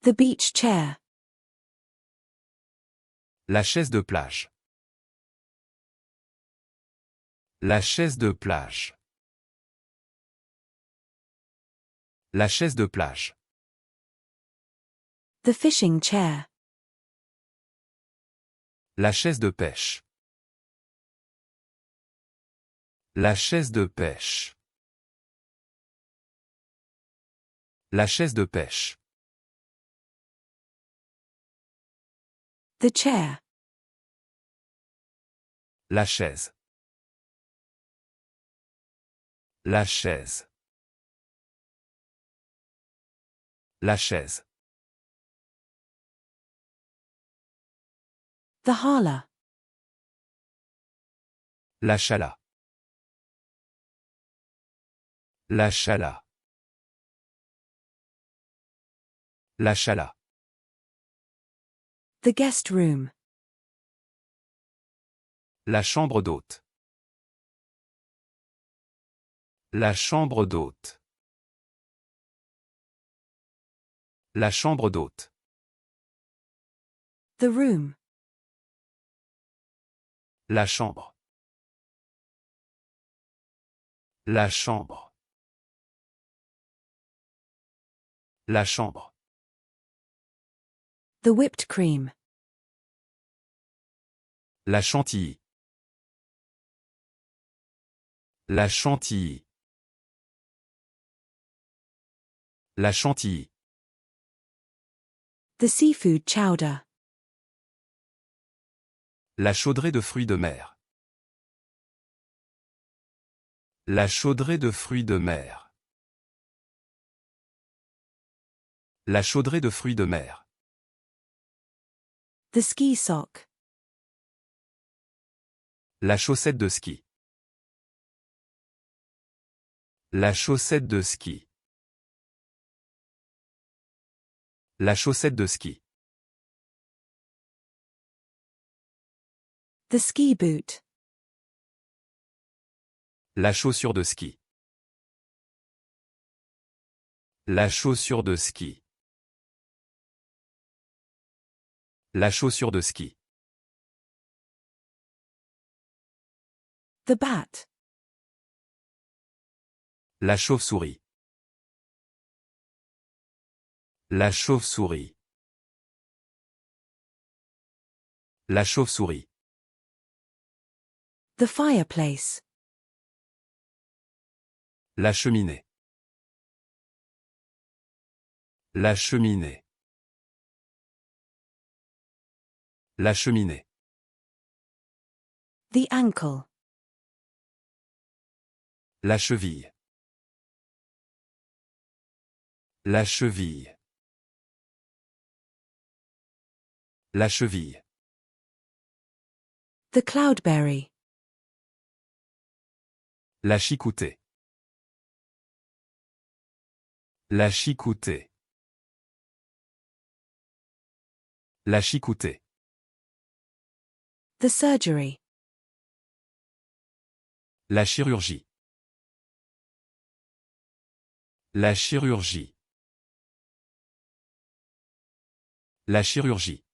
The beach chair. La chaise de plage. La chaise de plage. La chaise de plage. The fishing chair. La chaise de pêche. La chaise de pêche. La chaise de pêche. The chair. La chaise. La chaise. La chaise. The challah. La chala. La chala. La chala. The guest room. La chambre d'hôte. La chambre d'hôte. La chambre d'hôte. The room. La chambre. La chambre. La chambre. The whipped cream. La chantilly. La chantilly. La chantilly. The seafood chowder. La chaudrée de fruits de mer. La chaudrée de fruits de mer. La chaudrée de fruits de mer. The ski sock. La chaussette de ski. La chaussette de ski. La chaussette de ski. The ski boot. La chaussure de ski. La chaussure de ski. La chaussure de ski. The bat. La chauve-souris. La chauve-souris. La chauve-souris. The fireplace. La cheminée. La cheminée. La cheminée. The ankle. La cheville. La cheville. La cheville. The cloudberry. La chicoutée. La chicoutée. La chicoutée. The surgery. La chirurgie. La chirurgie. La chirurgie.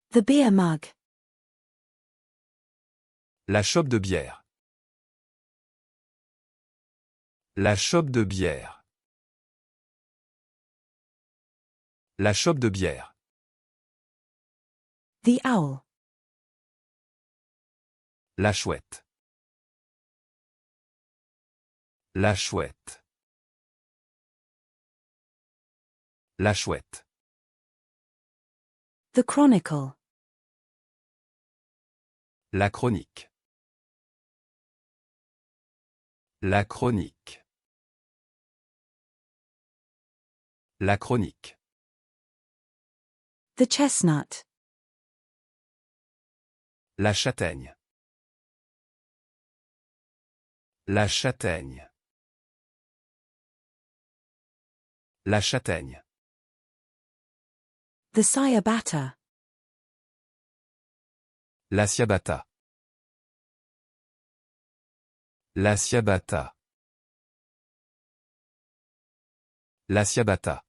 The beer mug. La chope de bière. La chope de bière. La chope de bière. The owl. La chouette. La chouette. La chouette. The chronicle. La chronique. La chronique. La chronique. The chestnut. La châtaigne. La châtaigne. La châtaigne. The ciabatta. La ciabatta. La ciabatta. La ciabatta.